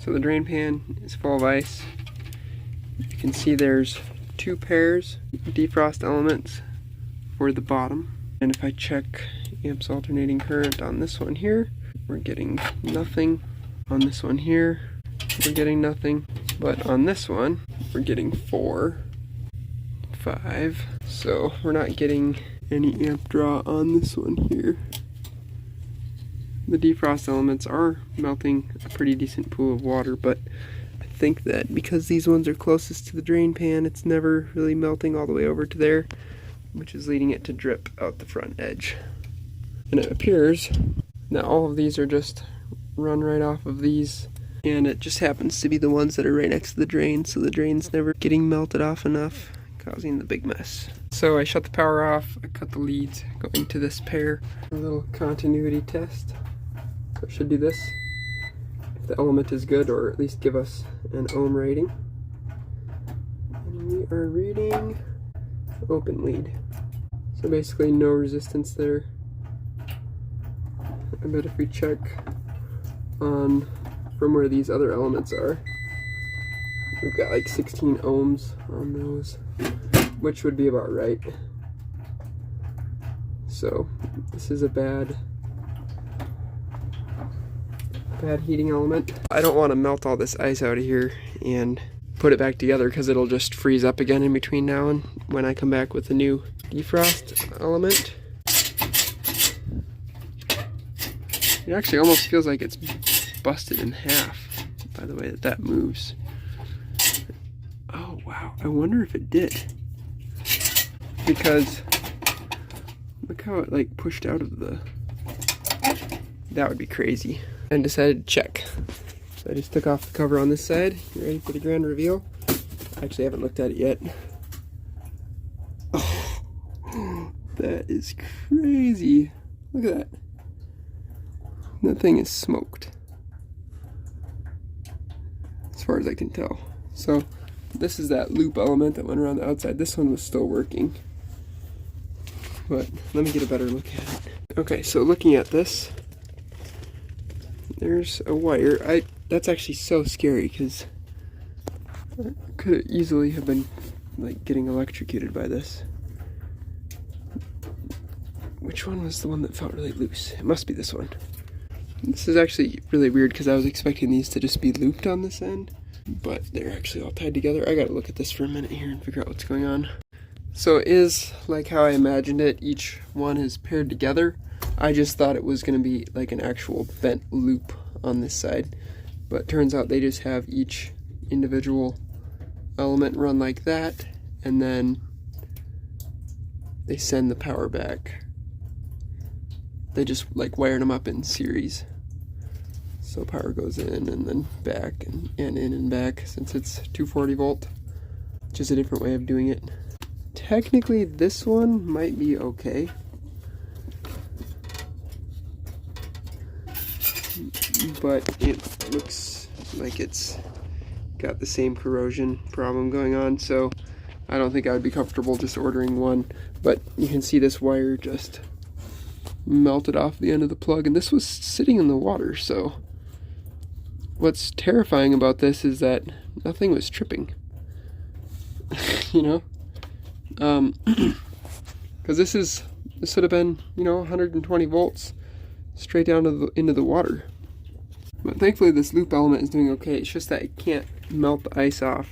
So the drain pan is full of ice. You can see there's 2 pairs of defrost elements for the bottom. And if I check amps alternating current on this one here, we're getting nothing. On this one here, we're getting nothing. But on this one, we're getting 4, 5. So we're not getting any amp draw on this one here. The defrost elements are melting a pretty decent pool of water, but I think that because these ones are closest to the drain pan, it's never really melting all the way over to there, which is leading it to drip out the front edge. And it appears that all of these are just run right off of these, and it just happens to be the ones that are right next to the drain, so the drain's never getting melted off enough, causing the big mess. So I shut the power off, I cut the leads going to this pair. A little continuity test. So it should do this if the element is good, or at least give us an ohm rating. And we are reading open lead. So basically no resistance there. I bet if we check on from where these other elements are, we've got like 16 ohms on those, which would be about right. So this is a bad heating element. I don't want to melt all this ice out of here and put it back together, because it'll just freeze up again in between now and when I come back with the new defrost element. It actually almost feels like it's busted in half by the way that moves. Oh wow, I wonder if it did, because look how it like pushed out of the, that would be crazy. And decided to check. So I just took off the cover on this side. You ready for the grand reveal? I actually haven't looked at it yet. Oh, that is crazy. Look at that. That thing is smoked, as far as I can tell. So this is that loop element that went around the outside. This one was still working, but let me get a better look at it. Okay, so looking at this, there's a wire. That's actually so scary, because I could easily have been like getting electrocuted by this. Which one was the one that felt really loose? It must be this one. This is actually really weird, because I was expecting these to just be looped on this end, but they're actually all tied together. I gotta look at this for a minute here and figure out what's going on. So it is like how I imagined it. Each one is paired together. I just thought it was going to be like an actual bent loop on this side, but turns out they just have each individual element run like that, and then they send the power back. They just like wired them up in series, so power goes in and then back and in and back, since it's 240 volt. Just a different way of doing it. Technically this one might be okay, but it looks like it's got the same corrosion problem going on, so I don't think I would be comfortable just ordering one. But you can see this wire just melted off the end of the plug, and this was sitting in the water. So what's terrifying about this is that nothing was tripping. You know, because this would have been, you know, 120 volts straight down to into the water. But thankfully this loop element is doing okay. It's just that it can't melt the ice off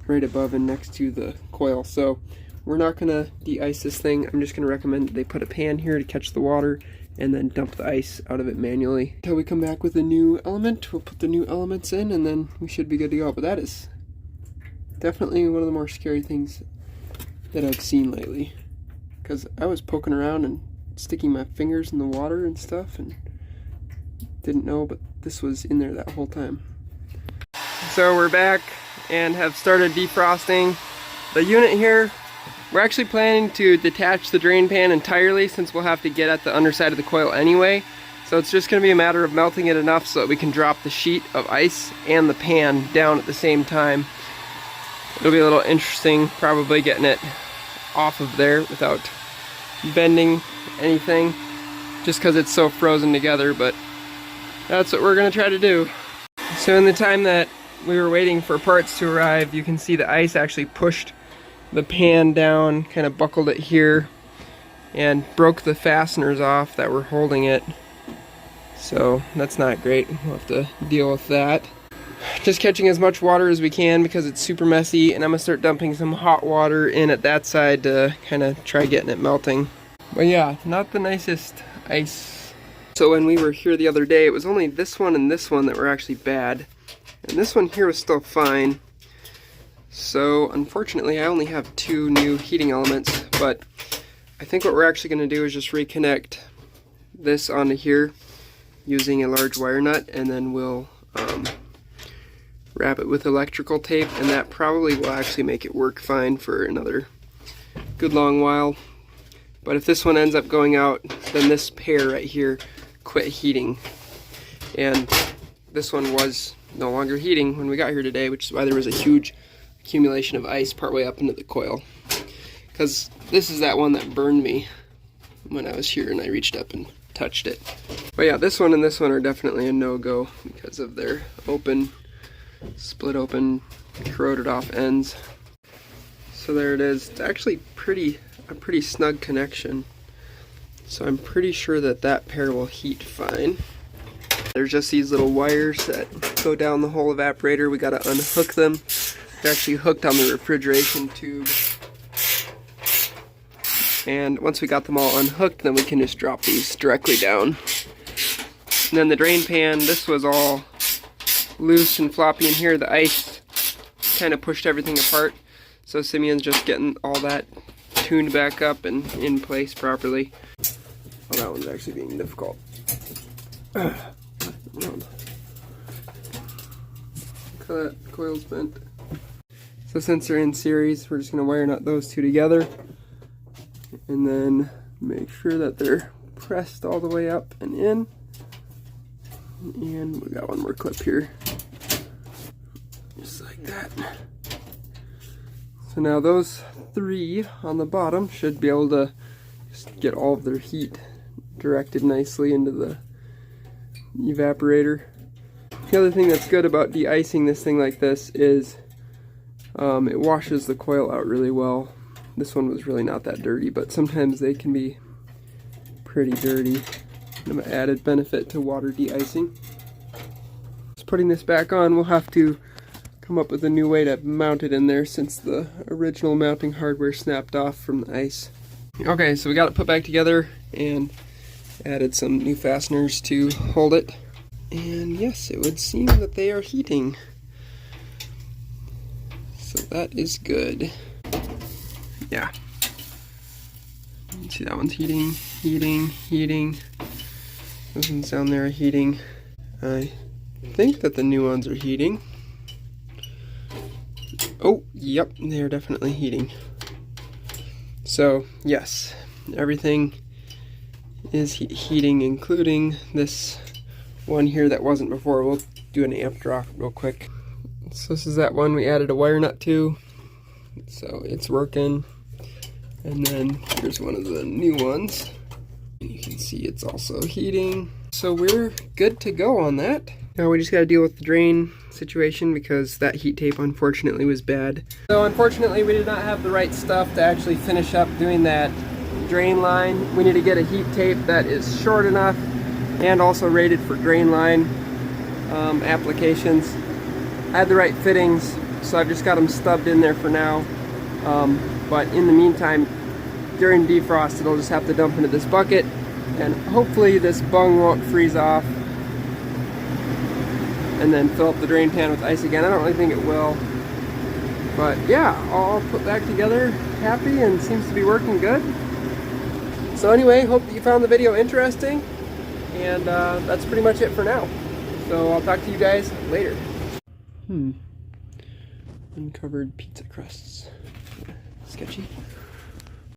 right above and next to the coil. So we're not gonna de-ice this thing. I'm just gonna recommend that they put a pan here to catch the water and then dump the ice out of it manually. Until we come back with a new element, we'll put the new elements in and then we should be good to go. But that is definitely one of the more scary things that I've seen lately, because I was poking around and sticking my fingers in the water and stuff and didn't know, but this was in there that whole time. So we're back and have started defrosting the unit here. We're actually planning to detach the drain pan entirely, since we'll have to get at the underside of the coil anyway. So it's just going to be a matter of melting it enough so that we can drop the sheet of ice and the pan down at the same time. It'll be a little interesting, probably getting it off of there without bending anything, just because it's so frozen together, but that's what we're going to try to do. So in the time that we were waiting for parts to arrive, you can see the ice actually pushed the pan down, kind of buckled it here, and broke the fasteners off that were holding it. So that's not great. We'll have to deal with that. Just catching as much water as we can because it's super messy, and I'm gonna start dumping some hot water in at that side to kind of try getting it melting. But yeah, not the nicest ice. So when we were here the other day, it was only this one and this one that were actually bad. And this one here was still fine. So unfortunately I only have 2 new heating elements, but I think what we're actually going to do is just reconnect this onto here using a large wire nut, and then we'll wrap it with electrical tape, and that probably will actually make it work fine for another good long while. But if this one ends up going out, then this pair right here quit heating, and this one was no longer heating when we got here today, which is why there was a huge accumulation of ice partway up into the coil, because this is that one that burned me when I was here and I reached up and touched it. But yeah, this one and this one are definitely a no-go because of their open, split open, corroded off ends. So there it is. It's actually a pretty snug connection, so I'm pretty sure that that pair will heat fine. There's just these little wires that go down the whole evaporator. We gotta unhook them. They're actually hooked on the refrigeration tube. And once we got them all unhooked, then we can just drop these directly down. And then the drain pan, this was all loose and floppy in here. The ice kind of pushed everything apart. So Simeon's just getting all that tuned back up and in place properly. Oh, that one's actually being difficult. That coil's bent. So since they're in series, we're just going to wire nut those 2 together, and then make sure that they're pressed all the way up and in. And we got one more clip here, just like that. So now those 3 on the bottom should be able to just get all of their heat directed nicely into the evaporator. The other thing that's good about de-icing this thing like this is it washes the coil out really well. This one was really not that dirty, but sometimes they can be pretty dirty. An added benefit to water de-icing. Just putting this back on, we'll have to come up with a new way to mount it in there since the original mounting hardware snapped off from the ice. Okay, so we got it put back together and added some new fasteners to hold it. And yes, it would seem that they are heating. So that is good. Yeah. You can see that one's heating, heating. Those ones down there are heating. I think that the new ones are heating. Oh, yep, they are definitely heating. So, yes, everything is heating, including this one here that wasn't before. We'll do an amp drop real quick. So this is that one we added a wire nut to, so it's working. And then here's one of the new ones, and you can see it's also heating. So we're good to go on that. Now we just got to deal with the drain situation because that heat tape unfortunately was bad. So unfortunately we did not have the right stuff to actually finish up doing that drain line. We need to get a heat tape that is short enough and also rated for drain line applications. I had the right fittings, so I've just got them stubbed in there for now. But in the meantime, during defrost, it'll just have to dump into this bucket, and hopefully this bung won't freeze off, and then fill up the drain pan with ice again. I don't really think it will. But yeah, all put back together, happy, and seems to be working good. So anyway, hope that you found the video interesting. And that's pretty much it for now. So I'll talk to you guys later. Uncovered pizza crusts. Sketchy.